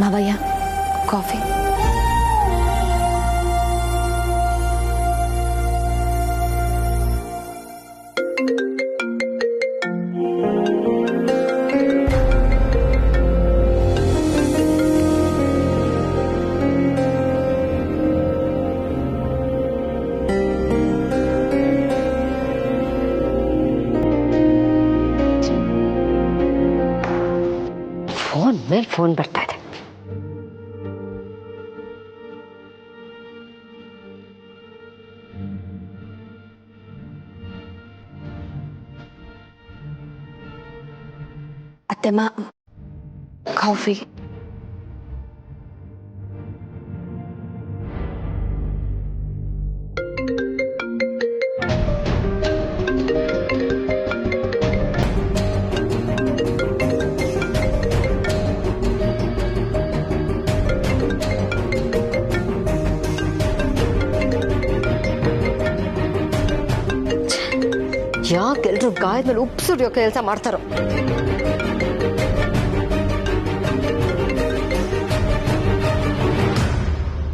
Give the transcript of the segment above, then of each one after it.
ಮಾವಯ್ಯ coffee. Phone ಮೇಲೆ phone ಬರ್ತಾ ಇದೆ. ಅತ್ತೆಮ್ಮ ಕಾಫಿ. ಯಾಕೆಲ್ರು ಗಾಯದ ಮೇಲೆ ಉಪ್ಪು ಸುರಿಯೋ ಕೆಲಸ ಮಾಡ್ತಾರೋ.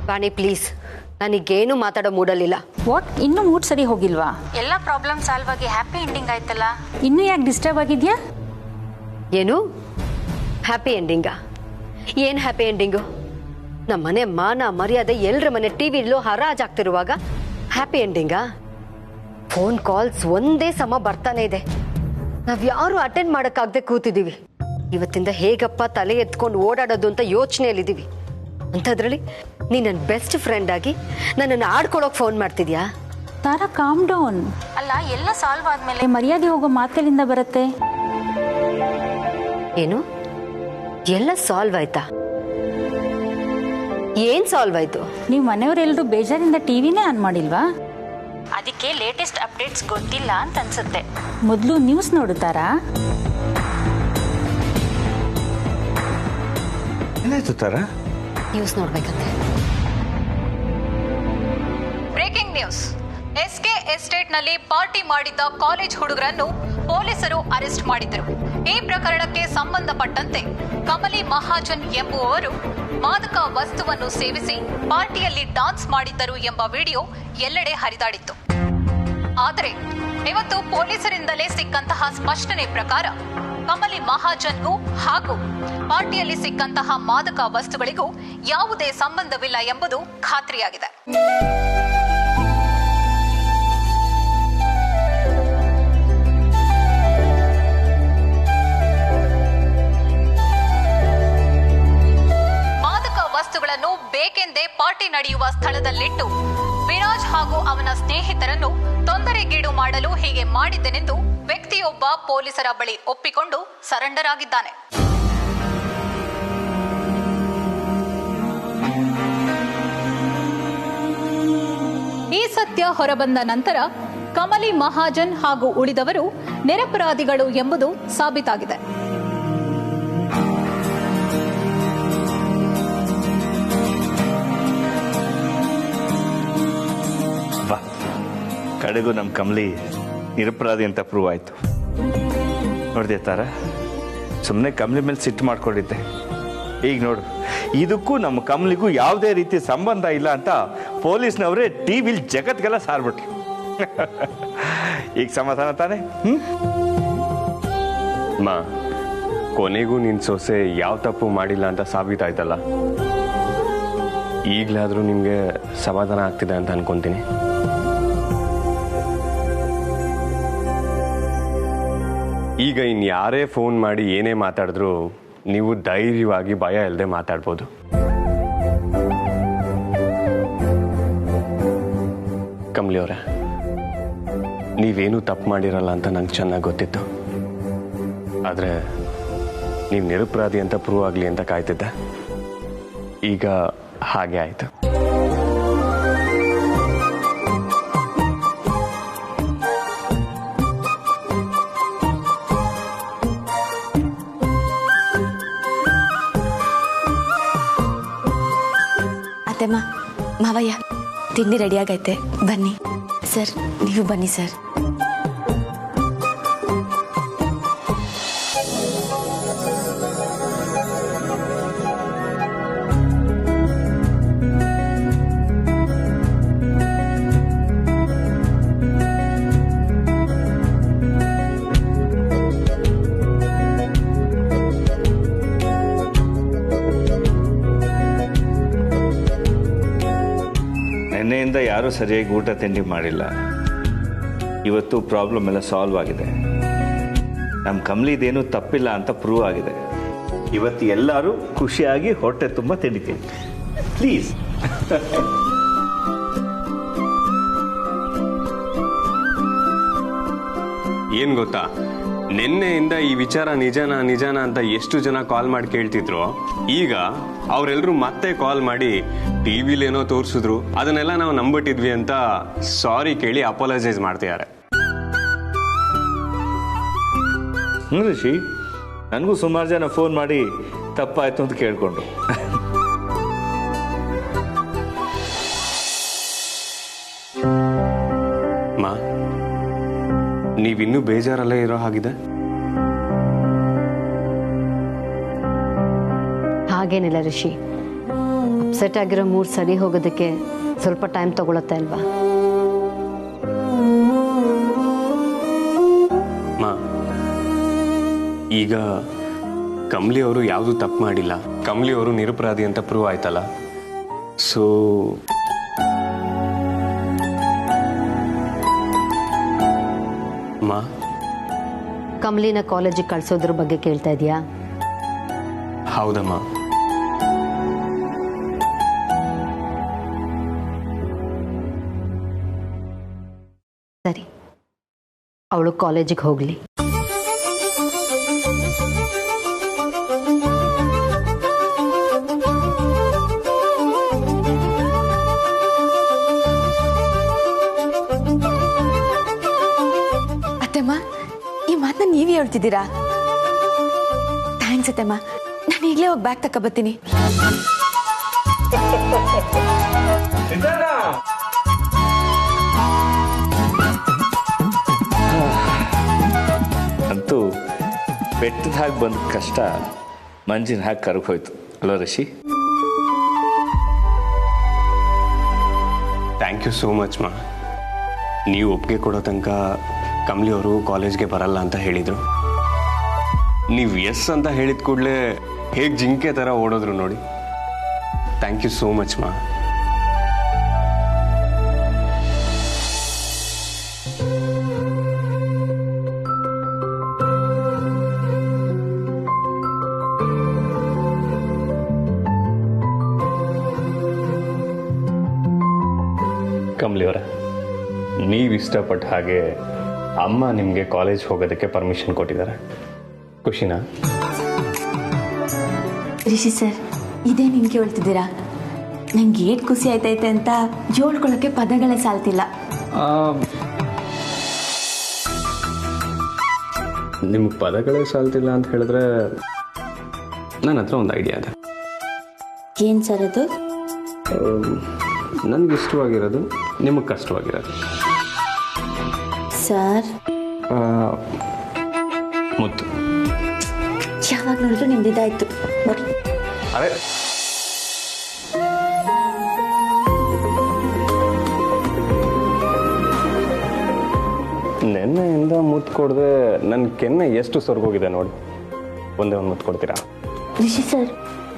ವಾಣಿ ಪ್ಲೀಸ್, ನನಗೇನು ಮಾತಾಡೋ ಮೂಡಲ್ಲಿಲ್ಲ. ವಾಟ್, ಇನ್ನೂ ಮೂಡ್ ಸರಿ ಹೋಗಿಲ್ವಾ? ಎಲ್ಲ ಪ್ರಾಬ್ಲಮ್ ಸಾಲ್ವ್ ಆಗಿ ಹ್ಯಾಪಿ ಎಂಡಿಂಗ್ ಆಯ್ತಲ್ಲ. ಇನ್ನೂ ಯಾಕೆ ಡಿಸ್ಟರ್ಬ್ ಆಗಿದ್ಯಾ? ಏನು ಹ್ಯಾಪಿ ಎಂಡಿಂಗಾ? ಏನು ಹ್ಯಾಪಿ ಎಂಡಿಂಗು? ನಮ್ಮ ಮನೆ ಮಾನ ಮರ್ಯಾದೆ ಎಲ್ಲರ ಮನೆ ಟಿವಿಲೂ ಹರಾಜಾಗ್ತಿರುವಾಗ ಹ್ಯಾಪಿ ಎಂಡಿಂಗಾ? ಫೋನ್ ಕಾಲ್ಸ್ ಒಂದೇ ಸಮ ಬರ್ತಾನೆ ಇದೆ. ನಾವ್ ಯಾರು ಅಟೆಂಡ್ ಮಾಡಕ್ಕಾಗದೆ ಕೂತಿದೀವಿ. ಇವತ್ತಿಂದ ಹೇಗಪ್ಪ ತಲೆ ಎತ್ಕೊಂಡು ಓಡಾಡೋದು ಅಂತ ಯೋಚನೆಯಲ್ಲಿದ್ದೀವಿ. ಅಂಥದ್ರಲ್ಲಿ ನೀ ನನ್ನ ಬೆಸ್ಟ್ ಫ್ರೆಂಡ್ ಆಗಿ ನನ್ನನ್ನು ಆಡ್ಕೊಳಕ್ ಫೋನ್ ಮಾಡ್ತಿದ್ಯಾ? ತಾರಾ, ಕಾಮ್ ಡೌನ್. ಅಲ್ಲ, ಎಲ್ಲ ಸಾಲ್ವ್ ಆದ್ಮೇಲೆ ಮರ್ಯಾದೆ ಹೋಗೋ ಮಾತುಗಳಿಂದ ಬರುತ್ತೆ. ಏನು ಎಲ್ಲ ಸಾಲ್ವ್ ಆಯ್ತಾ? ಏನ್ ಸಾಲ್ವ್ ಆಯ್ತು? ನೀವು ಮನೆಯವರೆಲ್ಲರೂ ಬೇಜಾರಿಂದ ಟಿವಿನೇ ಆನ್ ಮಾಡಿಲ್ವಾ? ಅದಕ್ಕೆ ಲೇಟೆಸ್ಟ್ ಅಪ್ಡೇಟ್ಸ್ ಗೊತ್ತಿಲ್ಲ ಅಂತ ಅನ್ಸುತ್ತೆ. ಮೊದಲು ನ್ಯೂಸ್ ನೋಡುತ್ತಾರಾ? ಏನಾಯ್ತು ತಾರಾ? ನ್ಯೂಸ್ ನೋಡ್ಬೇಕಂತೆ. Breaking news. ಎಸ್ಕೆ ಎಸ್ಟೇಟ್ನಲ್ಲಿ ಪಾರ್ಟಿ ಮಾಡಿದ್ದ ಕಾಲೇಜ್ ಹುಡುಗರನ್ನು ಪೊಲೀಸರು ಅರೆಸ್ಟ್ ಮಾಡಿದರು. ಈ ಪ್ರಕರಣಕ್ಕೆ ಸಂಬಂಧಪಟ್ಟಂತೆ ಕಮಲಿ ಮಹಾಜನ್ ಎಂಬುವವರು ಮಾದಕ ವಸ್ತುವನ್ನು ಸೇವಿಸಿ ಪಾರ್ಟಿಯಲ್ಲಿ ಡಾನ್ಸ್ ಮಾಡಿದ್ದರು ಎಂಬ ವಿಡಿಯೋ ಎಲ್ಲೆಡೆ ಹರಿದಾಡಿತ್ತು. ಆದರೆ ಇವತ್ತು ಪೊಲೀಸರಿಂದಲೇ ಸಿಕ್ಕಂತಹ ಸ್ಪಷ್ಟನೆ ಪ್ರಕಾರ ಕಮಲಿ ಮಹಾಜನ್ಗೂ ಹಾಗೂ ಪಾರ್ಟಿಯಲ್ಲಿ ಸಿಕ್ಕಂತಹ ಮಾದಕ ವಸ್ತುಗಳಿಗೂ ಯಾವುದೇ ಸಂಬಂಧವಿಲ್ಲ ಎಂಬುದು ಖಾತ್ರಿಯಾಗಿದೆ. ಮಾದಕ ವಸ್ತುಗಳನ್ನು ಬೇಕೆಂದೇ ಪಾರ್ಟಿ ನಡೆಯುವ ಸ್ಥಳದಲ್ಲಿಟ್ಟು ವಿರಾಜ್ ಹಾಗೂ ಅವನ ಸ್ನೇಹಿತರನ್ನು ತೊಂದರೆಗೀಡು ಮಾಡಲು ಹೀಗೆ ಮಾಡಿದ್ದೆನೆಂದು ವ್ಯಕ್ತಿಯೊಬ್ಬ ಪೊಲೀಸರ ಬಳಿ ಒಪ್ಪಿಕೊಂಡು ಸರೆಂಡರ್ ಆಗಿದ್ದಾನೆ. ಈ ಸತ್ಯ ಹೊರಬಂದ ನಂತರ ಕಮಲಿ ಮಹಾಜನ್ ಹಾಗೂ ಉಳಿದವರು ನಿರಪರಾಧಿಗಳು ಎಂಬುದು ಸಾಬೀತಾಗಿದೆ. ಕಡೆಗೂ ನಮ್ಮ ಕಮಲಿ ನಿರಪರಾಧಿ ಅಂತ ಪ್ರೂವ್ ಆಯ್ತು. ನೋಡಿದೆ ತಾರ, ಸುಮ್ಮನೆ ಕಮಲಿ ಮೇಲೆ ಸಿಟ್ಟು ಮಾಡ್ಕೊಂಡಿದ್ದೆ. ಈಗ ನೋಡು, ಇದಕ್ಕೂ ನಮ್ಮ ಕಮಲಿಗೂ ಯಾವುದೇ ರೀತಿ ಸಂಬಂಧ ಇಲ್ಲ ಅಂತ ಪೊಲೀಸ್ನವರೇ ಟಿವಿಲಿ ಜಗತ್ಗೆಲ್ಲ ಸಾರ್ಬಿಟ್ರು. ಈಗ ಸಮಾಧಾನ ತಾನೆ? ಮಾ, ಕೊನೆಗೂ ನಿನ್ನ ಸೊಸೆ ಯಾವ ತಪ್ಪು ಮಾಡಿಲ್ಲ ಅಂತ ಸಾಬೀತಾಯ್ತಲ್ಲ. ಈಗಲಾದರೂ ನಿಮಗೆ ಸಮಾಧಾನ ಆಗ್ತಿದೆ ಅಂತ ಅನ್ಕೊಂತೀನಿ. ಈಗ ಇನ್ಯಾರೇ ಫೋನ್ ಮಾಡಿ ಏನೇ ಮಾತಾಡಿದ್ರು ನೀವು ಧೈರ್ಯವಾಗಿ ಭಯ ಇಲ್ಲದೆ ಮಾತಾಡ್ಬೋದು. ಕಮಲಿ ಅವರೇ, ನೀವೇನೂ ತಪ್ಪು ಮಾಡಿರಲ್ಲ ಅಂತ ನಂಗೆ ಚೆನ್ನಾಗಿ ಗೊತ್ತಿತ್ತು. ಆದರೆ ನೀವು ನಿರಪರಾಧಿ ಅಂತ ಪ್ರೂವ್ ಆಗಲಿ ಅಂತ ಕಾಯ್ತಿದ್ದೆ. ಈಗ ಹಾಗೆ ಆಯಿತು. ಮಾವಯ್ಯ ತಿಂಡಿ ರೆಡಿಯಾಗೈತೆ, ಬನ್ನಿ ಸರ್. ನೀವು ಬನ್ನಿ ಸರ್. ನಿನ್ನೆಯಿಂದ ಯಾರೂ ಸರಿಯಾಗಿ ಊಟ ತಿಂಡಿ ಮಾಡಿಲ್ಲ. ಇವತ್ತು ಪ್ರಾಬ್ಲಮ್ ಎಲ್ಲ ಸಾಲ್ವ್ ಆಗಿದೆ. ನಮ್ಮ ಕಮಲಿದೇನು ತಪ್ಪಿಲ್ಲ ಅಂತ ಪ್ರೂವ್ ಆಗಿದೆ. ಇವತ್ತು ಎಲ್ಲರೂ ಖುಷಿಯಾಗಿ ಹೊಟ್ಟೆ ತುಂಬ ತಿಂಡಿತೀನಿ. ಪ್ಲೀಸ್. ಏನ್ ಗೊತ್ತಾ, ನಿನ್ನೆಯಿಂದ ಈ ವಿಚಾರ ನಿಜಾನ ಅಂತ ಎಷ್ಟು ಜನ ಕಾಲ್ ಮಾಡಿ ಕೇಳ್ತಿದ್ರು. ಈಗ ಅವರೆಲ್ಲರೂ ಮತ್ತೆ ಕಾಲ್ ಮಾಡಿ ಟಿವಿಲೇನೋ ತೋರಿಸಿದ್ರು, ಅದನ್ನೆಲ್ಲ ನಾವು ನಂಬಿಟ್ಟಿದ್ವಿ ಅಂತ ಸಾರಿ ಕೇಳಿ ಅಪಾಲಜೈಸ್ ಮಾಡ್ತಿದ್ದಾರೆ. ಋಷಿ, ನನಗೂ ಸುಮಾರು ಜನ ಫೋನ್ ಮಾಡಿ ತಪ್ಪಾಯ್ತು ಅಂತ ಕೇಳ್ಕೊಂಡ್ರು. ಮಾ, ನೀವಿನ್ನೂ ಬೇಜಾರಲ್ಲೇ ಇರೋ ಹಾಗಿದೆ? ಹಾಗೇನಿಲ್ಲ ಋಷಿ, ಅಪ್ಸೆಟ್ ಆಗಿರೋ ಮೂಡ್ ಸರಿ ಹೋಗೋದಕ್ಕೆ ಸ್ವಲ್ಪ ಟೈಮ್ ತಗೊಳತ್ತೆ ಅಲ್ವಾ? ಮಾ, ಈಗ ಕಮಲಿ ಅವರು ಯಾವುದು ತಪ್ಪು ಮಾಡಿಲ್ಲ, ಕಮಲಿ ಅವರು ನಿರಪರಾಧಿ ಅಂತ ಪ್ರೂವ್ ಆಯ್ತಲ್ಲ. ಸೊ ಮಾ, ಕಮಲಿನ ಕಾಲೇಜಿಗೆ ಕಳ್ಸೋದ್ರ ಬಗ್ಗೆ ಕೇಳ್ತಾ ಇದೀಯಾ? ಹೌದಮ್ಮ. ಸರಿ, ಅವಳು ಕಾಲೇಜಿಗೆ ಹೋಗ್ಲಿ. ಅತ್ತಮ್ಮ, ಈ ಮಾತನ್ನ ನೀವೇ ಹೇಳ್ತಿದ್ದೀರಾ? ಥ್ಯಾಂಕ್ಸ್ ಅತ್ತಮ್ಮ. ನಾನು ಈಗಲೇ ಹೋಗಿ ಬ್ಯಾಗ್ ತಗೊಬತ್ತೀನಿ. ಅಂತೂ ಬೆಟ್ಟದ ಹಾಗೆ ಬಂದ ಕಷ್ಟ ಮಂಜಿನ ಹಾಗೆ ಕರ್ಗೋಯ್ತು ಅಲ್ವ ಋಷಿ? ಥ್ಯಾಂಕ್ ಯು ಸೋ ಮಚ್ ಮಾ. ನೀವು ಒಪ್ಪಿಗೆ ಕೊಡೋ ತನಕ ಕಮಲಿ ಅವರು ಕಾಲೇಜ್ಗೆ ಬರಲ್ಲ ಅಂತ ಹೇಳಿದರು. ನೀವು ಎಸ್ ಅಂತ ಹೇಳಿದ ಕೂಡಲೇ ಹೇಗೆ ಜಿಂಕೆ ಥರ ಓಡೋದ್ರು ನೋಡಿ. ಥ್ಯಾಂಕ್ ಯು ಸೋ ಮಚ್ ಮಾ. ಕಮಲಿ ಅವರೇ, ನೀವು ಇಷ್ಟಪಟ್ಟ ಹಾಗೆ ಅಮ್ಮ ನಿಮಗೆ ಕಾಲೇಜ್ ಹೋಗೋದಕ್ಕೆ ಪರ್ಮಿಷನ್ ಕೊಟ್ಟಿದ್ದಾರೆ. ಖುಷಿನಾ? ರಿಷಿ ಸರ್, ಇದೇ ನಿಮ್ಗೆ ಹೇಳ್ತಿದ್ದೀರಾ? ನಂಗೆ ಏಟ್ ಖುಷಿ ಆಯ್ತೈತೆ ಅಂತ ಹೇಳ್ಕೊಳ್ಳೋಕ್ಕೆ ಪದಗಳೇ ಸಾಲ್ತಿಲ್ಲ. ನಿಮ್ಗೆ ಪದಗಳೇ ಸಾಲ್ತಿಲ್ಲ ಅಂತ ಹೇಳಿದ್ರೆ ನನ್ನ ಹತ್ರ ಒಂದು ಐಡಿಯಾ ಇದೆ. ಏನು ಸರ್ ಅದು? ನನಗೆ ಇಷ್ಟವಾಗಿರೋದು ನಿಮಗೆ ಕಷ್ಟವಾಗಿರೋದು. ಸರ್, ಮುತ್ತು. ಯಾವಾಗ ನೋಡಿದ್ರು ನಿಮ್ದಿದ್ದಾಯ್ತು ನೋಡಿ. ಅರೆ, ನೆನ್ನೆಯಿಂದ ಮುತ್ತು ಕೊಡದೆ ನನ್ನ ಕೆನ್ನೆ ಎಷ್ಟು ಸೊರ್ಗೋಗಿದೆ ನೋಡಿ. ಒಂದೇ ಒಂದು ಮುತ್ತು ಕೊಡ್ತೀರಾ? ರಿಷಿ ಸರ್,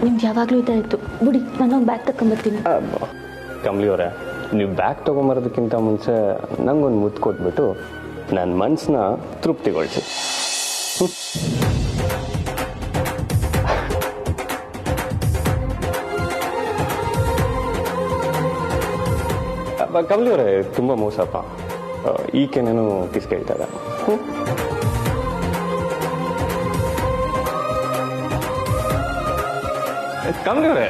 ನಿಮ್ಗೆ ಯಾವಾಗಲೂ ಇದ್ದಾಯ್ತು ಬಿಡಿ. ನಾನೊಂದು ಬ್ಯಾಗ್ ತಗೊಂಬರ್ತೀನಿ. ಕಮಲಿ ಅವರೇ, ನೀವು ಬ್ಯಾಗ್ ತೊಗೊಂಬರೋದಕ್ಕಿಂತ ಮುಂಚೆ ನಂಗೊಂದು ಮುತ್ತು ಕೊಟ್ಬಿಟ್ಟು ನನ್ನ ಮನಸ್ಸನ್ನ ತೃಪ್ತಿಗೊಳಿಸಿ. ಕಮಲಿ ಅವರೇ, ತುಂಬ ಮೋಸಪ್ಪ. ಈಕೆನೇನು ಕಿಸ್ ಕೇಳ್ತಾರೆ. ಕಮಲಿ ಅವರೇ,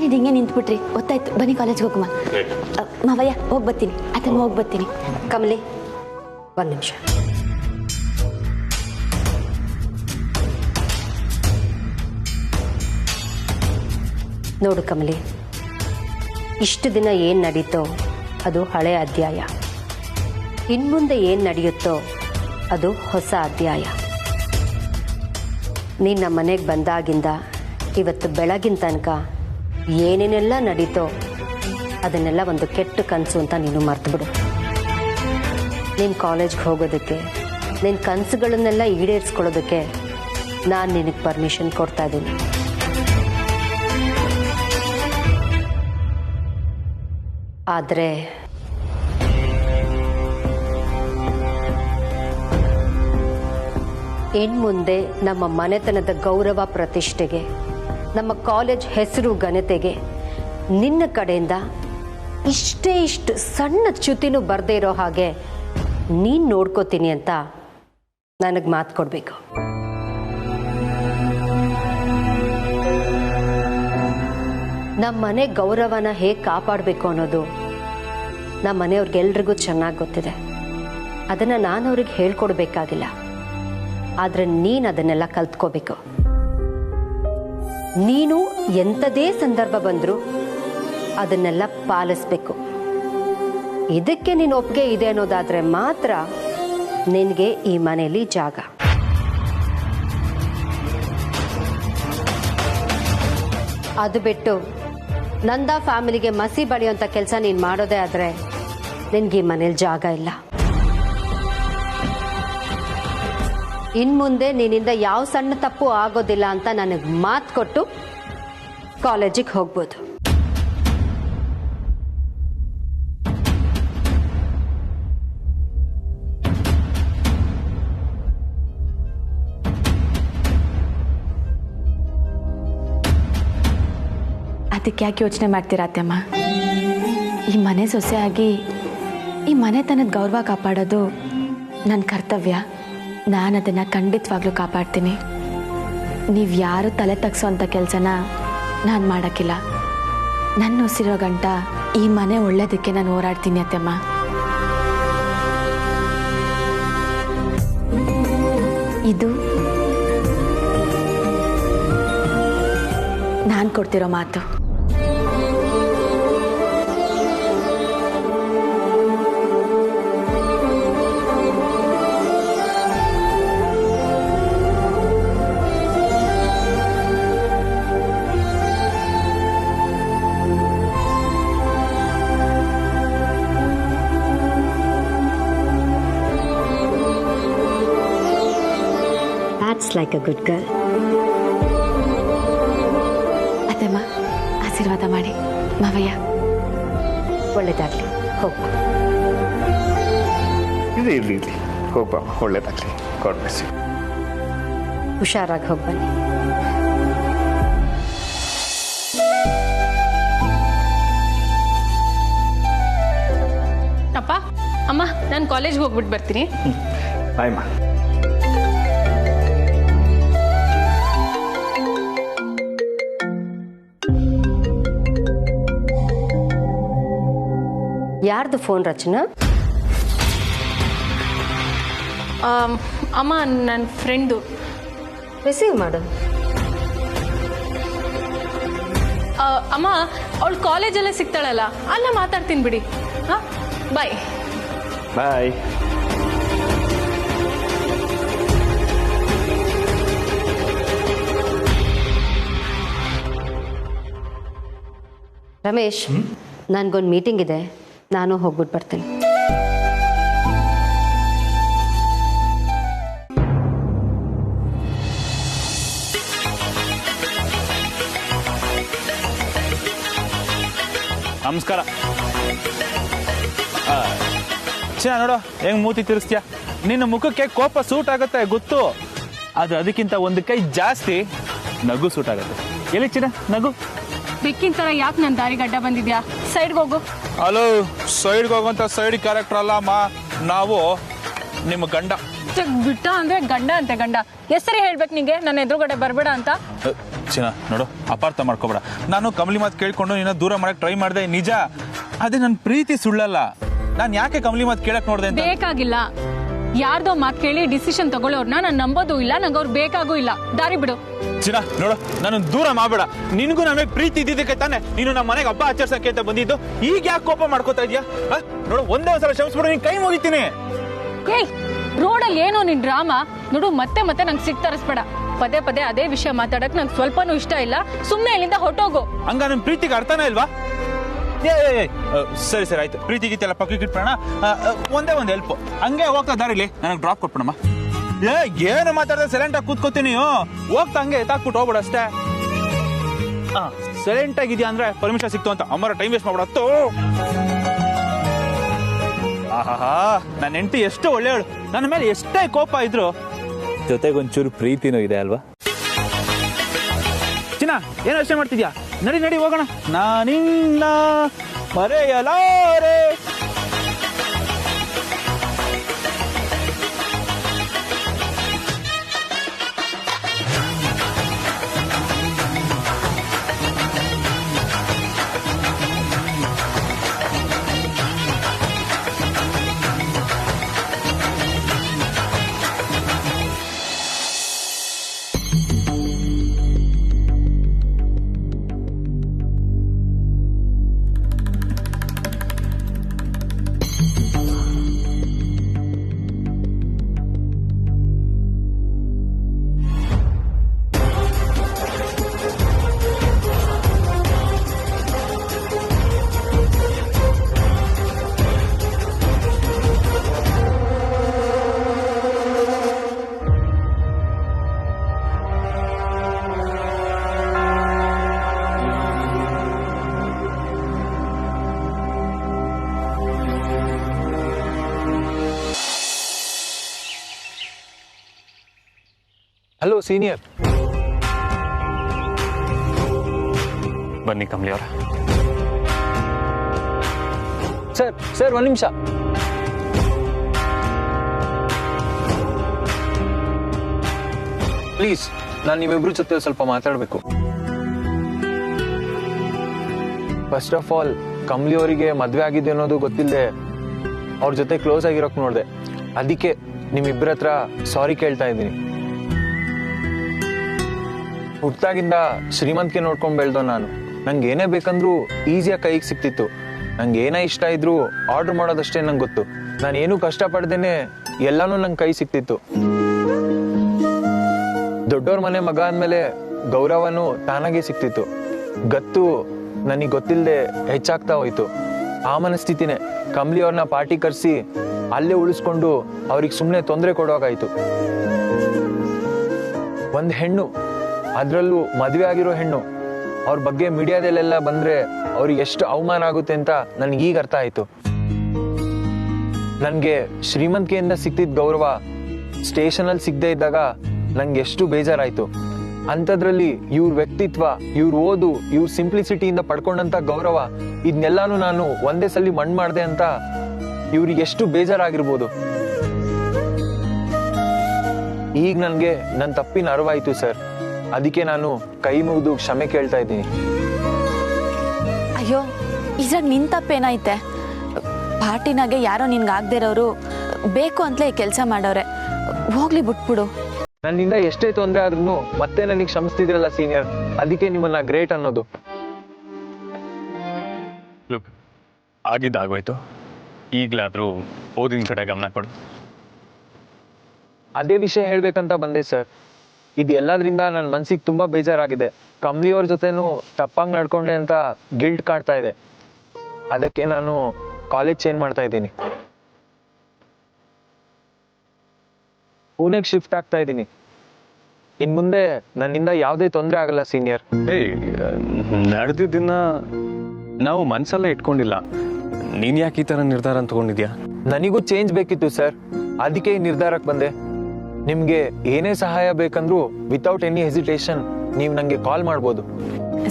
ಏನಿದೆ ಹಿಂಗೆ ನಿಂತ್ಬಿಟ್ರಿ? ಗೊತ್ತಾಯ್ತು, ಬನ್ನಿ ಕಾಲೇಜ್ಗೆ ಹೋಗುವ. ಮಾವಯ್ಯ ಹೋಗಿ ಬರ್ತೀನಿ, ಅದನ್ನು ಹೋಗಿ ಬರ್ತೀನಿ. ಕಮಲಿ ಒಂದು ನಿಮಿಷ. ನೋಡು ಕಮಲಿ, ಇಷ್ಟು ದಿನ ಏನು ನಡೀತೋ ಅದು ಹಳೆ ಅಧ್ಯಾಯ. ಇನ್ಮುಂದೆ ಏನು ನಡೆಯುತ್ತೋ ಅದು ಹೊಸ ಅಧ್ಯಾಯ. ನೀನು ನಮ್ಮ ಮನೆಗೆ ಬಂದಾಗಿಂದ ಇವತ್ತು ಬೆಳಗಿನ ತನಕ ಏನೇನೆಲ್ಲ ನಡೀತೋ ಅದನ್ನೆಲ್ಲ ಒಂದು ಕೆಟ್ಟ ಕನಸು ಅಂತ ನೀನು ಮರ್ತುಬಿಡು. ನೀನು ಕಾಲೇಜ್ಗೆ ಹೋಗೋದಕ್ಕೆ, ನಿನ್ನ ಕನಸುಗಳನ್ನೆಲ್ಲ ಈಡೇರಿಸ್ಕೊಳ್ಳೋದಕ್ಕೆ ನಾನು ನಿನಗೆ ಪರ್ಮಿಷನ್ ಕೊಡ್ತಾ ಇದ್ದೀನಿ. ಆದರೆ ಇನ್ಮುಂದೆ ನಮ್ಮ ಮನೆತನದ ಗೌರವ ಪ್ರತಿಷ್ಠೆಗೆ, ನಮ್ಮ ಕಾಲೇಜ್ ಹೆಸರು ಘನತೆಗೆ ನಿನ್ನ ಕಡೆಯಿಂದ ಇಷ್ಟು ಸಣ್ಣ ಚ್ಯುತಿನೂ ಬರದೇ ಇರೋ ಹಾಗೆ ನೀನು ನೋಡ್ಕೋತೀನಿ ಅಂತ ನನಗೆ ಮಾತು ಕೊಡಬೇಕು. ನಮ್ಮ ಮನೆ ಗೌರವನ ಹೇಗೆ ಕಾಪಾಡಬೇಕು ಅನ್ನೋದು ನಮ್ಮ ಮನೆಯವ್ರಿಗೆಲ್ರಿಗೂ ಚೆನ್ನಾಗಿ ಗೊತ್ತಿದೆ. ಅದನ್ನು ನಾನು ಅವ್ರಿಗೆ ಹೇಳ್ಕೊಡ್ಬೇಕಾಗಿಲ್ಲ. ಆದರೆ ನೀನು ಅದನ್ನೆಲ್ಲ ಕಲ್ತ್ಕೋಬೇಕು. ನೀನು ಎಂಥದೇ ಸಂದರ್ಭ ಬಂದರೂ ಅದನ್ನೆಲ್ಲ ಪಾಲಿಸ್ಬೇಕು. ಇದಕ್ಕೆ ನೀನು ಒಪ್ಪಿಗೆ ಇದೆ ಅನ್ನೋದಾದರೆ ಮಾತ್ರ ನಿನಗೆ ಈ ಮನೆಯಲ್ಲಿ ಜಾಗ. ಅದು ಬಿಟ್ಟು ನಂದ ಫ್ಯಾಮಿಲಿಗೆ ಮಸಿ ಬಳಿಯುವಂಥ ಕೆಲಸ ನೀನು ಮಾಡೋದೇ ಆದರೆ ನಿನಗೆ ಈ ಮನೇಲಿ ಜಾಗ ಇಲ್ಲ. ಇನ್ಮುಂದೆ ನಿನ್ನಿಂದ ಯಾವ ಸಣ್ಣ ತಪ್ಪು ಆಗೋದಿಲ್ಲ ಅಂತ ನನಗೆ ಮಾತು ಕೊಟ್ಟು ಕಾಲೇಜಿಗೆ ಹೋಗ್ಬೋದು. ಅದಕ್ಕೆ ಯಾಕೆ ಯೋಚನೆ ಮಾಡ್ತೀರಾ ಅತ್ತೆಮ್ಮ? ಈ ಮನೆ ಸೊಸೆಯಾಗಿ ಈ ಮನೆತನದ ಗೌರವ ಕಾಪಾಡೋದು ನನ್ನ ಕರ್ತವ್ಯ. ನಾನು ಅದನ್ನು ಖಂಡಿತವಾಗ್ಲೂ ಕಾಪಾಡ್ತೀನಿ. ನೀವು ಯಾರು ತಲೆ ತಗ್ಸೋಂಥ ಕೆಲಸನ ನಾನು ಮಾಡೋಕ್ಕಿಲ್ಲ. ನನ್ನ ಉಸಿರೋ ಗಂಟ ಈ ಮನೆ ಒಳ್ಳೇದಕ್ಕೆ ನಾನು ಹೋರಾಡ್ತೀನಿ ಅತ್ತೆಮ್ಮ. ಇದು ನಾನು ಕೊಡ್ತಿರೋ ಮಾತು. That's like a good girl. ಅತ್ತೆಮ್ಮ ಆಶೀರ್ವಾದ ಮಾಡಿ. ಮಾವಯ್ಯ ಒಳ್ಳೇದಾಗಲಿ, ಹೋಗ್ಬಾ. ಇರ್ಲಿ ಹೋಗ್ಬಾ, ಒಳ್ಳೇದಾಗಲಿ. God bless you. ಹುಷಾರಾಗಿ ಹೋಗಿ ಬನ್ನಿ. ಅಪ್ಪ ಅಮ್ಮ, ನಾನು ಕಾಲೇಜ್ಗೆ ಹೋಗ್ಬಿಟ್ಟು ಬರ್ತೀನಿ. ಬಾಯ್ಮಾ. ಯಾರ್ದು ಫೋನ್ ರಚನಾ? ಅಮ್ಮ, ನನ್ನ ಫ್ರೆಂಡು. ರಿಸೀವ್ ಮಾಡು. ಅಮ್ಮ, ಅವಳು ಕಾಲೇಜಲ್ಲೇ ಸಿಗ್ತಾಳಲ್ಲ, ಅಲ್ಲ ಮಾತಾಡ್ತೀನಿ ಬಿಡಿ. ಹಾಂ, ಬಾಯ್. ಬಾಯ್. ರಮೇಶ್, ನನಗೊಂದು ಮೀಟಿಂಗ್ ಇದೆ, ನಾನು ಹೋಗ್ಬಿಟ್ಟು ಬರ್ತೀನಿ. ನಮಸ್ಕಾರ. ಚಿನ್ನ ನೋಡು ಹೆಂಗ್ ಮೂತಿ ತಿರ್ಸ್ತೀಯ. ನಿನ್ನ ಮುಖಕ್ಕೆ ಕೋಪ ಸೂಟ್ ಆಗುತ್ತೆ ಗೊತ್ತು, ಆದ್ರೆ ಅದಕ್ಕಿಂತ ಒಂದು ಕೈ ಜಾಸ್ತಿ ನಗು ಸೂಟ್ ಆಗುತ್ತೆ. ಎಲ್ಲಿ ಚಿನ್ನ ನಗು? ಬೆಕ್ಕಿನ ಥರ ಯಾಕೆ ನನ್ನ ದಾರಿಗೆ ಅಡ್ಡ ಬಂದಿದ್ಯಾ? ಸೈಡ್ಗೆ ಹೋಗು. ಹಲೋ, ಸೈಡ್ಗೆ ಹೋಗುವಂತ ಸೈಡ್ ಕ್ಯಾರೆಕ್ಟರ್ ಅಲ್ಲ ಅಮ್ಮ, ನಾವು ನಿಮ್ಮ ಗಂಡ. ಅಷ್ಟಕ್ಕೆ ಬಿಟ್ಟ ಅಂದರೆ ಗಂಡ ಅಂತೆ ಗಂಡ. ಹೆಸರಿ ಹೇಳ್ಬೇಕು ನಿಂಗೆ ನನ್ನ ಎದುರುಗಡೆ ಬರಬೇಡ ಅಂತ. ಚಿನ್ನ ನೋಡು, ಅಪಾರ್ಥ ಮಾಡ್ಕೋಬೇಡ. ನಾನು ಕಮಲಿ ಮಾತು ಕೇಳ್ಕೊಂಡು ನಿನ್ನ ದೂರ ಮಾಡಕ್ಕೆ ಟ್ರೈ ಮಾಡಿದೆ ನಿಜ. ಅದೇ ನನ್ನ ಪ್ರೀತಿ ಸುಳ್ಳಲ್ಲ. ನಾನು ಯಾಕೆ ಕಮಲಿ ಮಾತು ಕೇಳಕ್ ನೋಡಿದೆ ಅಂತ ಬೇಕಾಗಿಲ್ಲ. ಯಾರ್ದೋ ಮಾತು ಕೇಳಿ ಡಿಸಿಷನ್ ತಗೊಳ್ಳೋರ್ನ ನಾನು ನಂಬೋದು ಇಲ್ಲ, ನಂಗೆ ಅವ್ರು ಬೇಕಾಗೂ ಇಲ್ಲ. ದಾರಿ ಬಿಡು. ಚಿನ್ನ ನೋಡು, ನಾನು ದೂರ ಮಾಡಬೇಡ. ನಿನಗೂ ನಮಗೆ ಪ್ರೀತಿ ಇದ್ದಿದ್ದಕ್ಕೆ ತಾನೆ ನೀನು ನಮ್ಮ ಮನೆಗೆ ಹಬ್ಬ ಆಚರಿಸಕ್ಕೆ ಅಂತ ಬಂದಿದ್ದು. ಈಗ ಯಾಕೆ ಕೋಪ ಮಾಡ್ಕೋತಾ ಇದೆಯಾ? ನೋಡು, ಒಂದೇ ಒಂದ್ಸಲ ಕ್ಷಮಿಸ್ಬಿಡು, ನೀನು ಕೈ ಮುಗಿತೀನಿ. ಏಯ್, ರೋಡಲ್ಲಿ ಏನೋ ನಿನ್ ಡ್ರಾಮಾ ನೋಡು. ಮತ್ತೆ ಮತ್ತೆ ನಂಗೆ ಸಿಟ್ಟು ತರಿಸ್ಬೇಡ. ಪದೇ ಪದೇ ಅದೇ ವಿಷಯ ಮಾತಾಡಕ್ ನಂಗೆ ಸ್ವಲ್ಪನೂ ಇಷ್ಟ ಇಲ್ಲ. ಸುಮ್ಮನೆ ಇಲ್ಲಿಂದ ಹೊಟ್ಟೋಗು. ಹಂಗ ನಿಮ್ ಪ್ರೀತಿಗೆ ಅರ್ಥನೇ ಇಲ್ವಾ? ಸರಿ ಸರಿ ಆಯ್ತು, ಪ್ರೀತಿ ಗೀತಿ ಎಲ್ಲ ಪಕ್ಕಕ್ಕೆ ಇಟ್ಬಿಡೋಣ. ಒಂದೇ ಒಂದು ಹೆಲ್ಪ್, ಹಂಗೆ ಹೋಗ್ತಾ ದಾರಿಲಿ ನನಗೆ ಡ್ರಾಪ್ ಕೊಟ್ಬಿಡಮ್ಮ. ಏನು ಮಾತಾಡಿದ್ರೆ ಸೈಲೆಂಟ್ ಆಗಿ ಕೂತ್ಕೋತೀನಿ. ಹೋಗ್ತಾ ಹಂಗೆ ಎತ್ತಾಕ್ಬಿಟ್ಟು ಹೋಗ್ಬಿಡ ಅಷ್ಟೇ. ಸೈಲೆಂಟ್ ಆಗಿದ್ಯಾ ಅಂದ್ರೆ ಪರ್ಮಿಷನ್ ಸಿಕ್ತು ಅಂತ ಅಮ್ಮರ ಟೈಮ್ ವೇಸ್ಟ್ ಮಾಡ್ಬಿಡತ್ತು. ಆಹಾ, ನನ್ನ ಹೆಂಡತಿ ಎಷ್ಟು ಒಳ್ಳೆಯವಳು. ನನ್ನ ಮೇಲೆ ಎಷ್ಟೇ ಕೋಪ ಇದ್ರು ಜೊತೆಗೊಂಚೂರು ಪ್ರೀತಿನೂ ಇದೆ ಅಲ್ವಾ? ಚಿನ್ನ, ಏನು ಯೋಚನೆ ಮಾಡ್ತಿದ್ಯಾ? ನಡಿ ನಡಿ ಹೋಗೋಣ. ನಾನಿನ್ನ ಮರೆಯಲಾರೆ. Hello senior. ಬನ್ನಿ ಕಮಲಿ ಅವರ. ಸರ್ ಒಂದು ನಿಮಿಷ. ಪ್ಲೀಸ್, ನಾನು ನೀವಿಬ್ರು ಜೊತೆ ಸ್ವಲ್ಪ ಮಾತಾಡಬೇಕು. ಫಸ್ಟ್ ಆಫ್ ಆಲ್, ಕಮಲಿ ಅವರಿಗೆ ಮದುವೆ ಆಗಿದೆ ಅನ್ನೋದು ಗೊತ್ತಿಲ್ಲದೆ ಅವ್ರ ಜೊತೆ ಕ್ಲೋಸ್ ಆಗಿರೋಕೆ ನೋಡಿದೆ. ಅದಕ್ಕೆ ನಿಮ್ಮಿಬ್ಬರ ಹತ್ರ ಸಾರಿ ಕೇಳ್ತಾ ಇದ್ದೀನಿ. ಹುಟ್ಟಾಗಿಂದ ಶ್ರೀಮಂತಿಗೆ ನೋಡ್ಕೊಂಡು ಬೆಳೆದೋ ನಾನು. ನಂಗೆ ಏನೇ ಬೇಕಂದ್ರೂ ಈಸಿಯಾಗಿ ಕೈಗೆ ಸಿಕ್ತಿತ್ತು. ನಂಗೆ ಏನೇ ಇಷ್ಟ ಇದ್ರೂ ಆರ್ಡರ್ ಮಾಡೋದಷ್ಟೇ ನಂಗೆ ಗೊತ್ತು. ನಾನು ಏನೂ ಕಷ್ಟಪಡ್ದೇನೆ ಎಲ್ಲಾನು ನಂಗೆ ಕೈ ಸಿಕ್ತಿತ್ತು. ದೊಡ್ಡವ್ರ ಮನೆ ಮಗ ಅಂದಮೇಲೆ ಗೌರವನೂ ತಾನಾಗೆ ಸಿಕ್ತಿತ್ತು. ಗತ್ತು ನನಗೆ ಗೊತ್ತಿಲ್ಲದೆ ಹೆಚ್ಚಾಗ್ತಾ ಹೋಯ್ತು. ಆ ಮನಸ್ಥಿತಿನೇ ಕಮಲಿ ಅವ್ರನ್ನ ಪಾರ್ಟಿ ಕರೆಸಿ ಅಲ್ಲೇ ಉಳಿಸ್ಕೊಂಡು ಅವ್ರಿಗೆ ಸುಮ್ಮನೆ ತೊಂದರೆ ಕೊಡೋಗಾಯ್ತು. ಒಂದು ಹೆಣ್ಣು, ಅದರಲ್ಲೂ ಮದುವೆ ಆಗಿರೋ ಹೆಣ್ಣು, ಅವ್ರ ಬಗ್ಗೆ ಮೀಡಿಯಾದಲ್ಲೆಲ್ಲ ಬಂದ್ರೆ ಅವ್ರಿಗೆ ಎಷ್ಟು ಅವಮಾನ ಆಗುತ್ತೆ ಅಂತ ನನಗೀಗ ಅರ್ಥ ಆಯ್ತು. ನನಗೆ ಶ್ರೀಮಂತಿಕೆಯಿಂದ ಸಿಕ್ತಿದ್ದ ಗೌರವ ಸ್ಟೇಷನಲ್ಲಿ ಸಿಗದೆ ಇದ್ದಾಗ ನಂಗೆ ಎಷ್ಟು ಬೇಜಾರಾಯ್ತು. ಅಂಥದ್ರಲ್ಲಿ ಇವ್ರ ವ್ಯಕ್ತಿತ್ವ, ಇವ್ರ ಓದು, ಇವ್ರ ಸಿಂಪ್ಲಿಸಿಟಿಯಿಂದ ಪಡ್ಕೊಂಡಂತ ಗೌರವ, ಇದನ್ನೆಲ್ಲಾನು ನಾನು ಒಂದೇ ಸಲ ಮಣ್ಣು ಮಾಡಿದೆ ಅಂತ ಇವ್ರಿಗೆ ಎಷ್ಟು ಬೇಜಾರಾಗಿರ್ಬೋದು. ಈಗ ನನಗೆ ನನ್ನ ತಪ್ಪಿನ ಅರಿವಾಯ್ತು ಸರ್. ಅದಕ್ಕೆ ನಾನು ಕೈ ಮುಗಿದು ಕ್ಷಮೆ ಕೇಳ್ತಾ ಇದ್ದೀನಿ. ಅಯ್ಯೋ, ಇದ್ರಾಗ ನಿನ್ ತಪ್ಪೇನೈತೆ? ಪಾರ್ಟಿನಾಗೆ ಯಾರೋ ನಿನ್ಗೆ ಆಗದೆ ಇರೋರು ಬೇಕು ಅಂತಲೇ ಕೆಲಸ ಮಾಡವ್ರೆ. ಹೋಗ್ಲಿ, ಬಿಟ್ಬಿಡು. ನನ್ನಿಂದ ಎಷ್ಟೇ ತೊಂದರೆ ಆದ್ರೂ ಮತ್ತೆ ನನಗೆ ಕ್ಷಮಿಸ್ತಿದ್ರಲ್ಲ ಸೀನಿಯರ್, ಅದಕ್ಕೆ ನಿಮ್ಮನ್ನ ಗ್ರೇಟ್ ಅನ್ನೋದು. ಆಗಿದ್ದಾಗೋಯ್ತು. ಈಗಲಾದ್ರೂ ಓದಿನ ಕಡೆ ಗಮನ ಕೊಡು. ಅದೇ ವಿಷಯ ಹೇಳ್ಬೇಕಂತ ಬಂದೆ ಸರ್. ಇದು ಎಲ್ಲದ್ರಿಂದ ನನ್ನ ಮನ್ಸಿಗೆ ತುಂಬಾ ಬೇಜಾರಾಗಿದೆ. ಕಮಲಿ ಅವ್ರ ಜೊತೆನೂ ತಪ್ಪಾಗಿ ನಡ್ಕೊಂಡೆ ಅಂತ ಗಿಲ್ಟ್ ಕಾಡ್ತಾ ಇದೆ. ಅದಕ್ಕೆ ನಾನು ಕಾಲೇಜ್ ಚೇಂಜ್ ಮಾಡ್ತಾ ಇದ್ದೀನಿ. ಪುಣೆಗೆ ಶಿಫ್ಟ್ ಆಗ್ತಾ ಇದ್ದೀನಿ. ಇನ್ ಮುಂದೆ ನನ್ನಿಂದ ಯಾವುದೇ ತೊಂದರೆ ಆಗಲ್ಲ ಸೀನಿಯರ್. ನಡೆದಿದ್ದನ್ನ ನಾವು ಮನ್ಸಲ್ಲೇ ಇಟ್ಕೊಂಡಿಲ್ಲ. ನೀನ್ ಯಾಕೆ ಈ ತರ ನಿರ್ಧಾರ ತಗೊಂಡಿದ್ಯಾ? ನನಗೂ ಚೇಂಜ್ ಬೇಕಿತ್ತು ಸರ್, ಅದಕ್ಕೆ ಈ ನಿರ್ಧಾರಕ್ಕೆ ಬಂದೆ. ನಿಮ್ಗೆ ಏನೇ ಸಹಾಯ ಬೇಕಂದ್ರೂ ವಿತೌಟ್ ಎನಿ ಹೆಸಿಟೇಷನ್ ನೀವು ನಂಗೆ ಕಾಲ್ ಮಾಡ್ಬೋದು.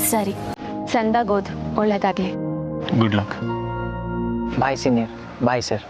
ಸರಿ, ಸಂದಾಗೋದು ಒಳ್ಳೇದಾಗ್ಲಿ. Good luck. Bye senior. Bye sir.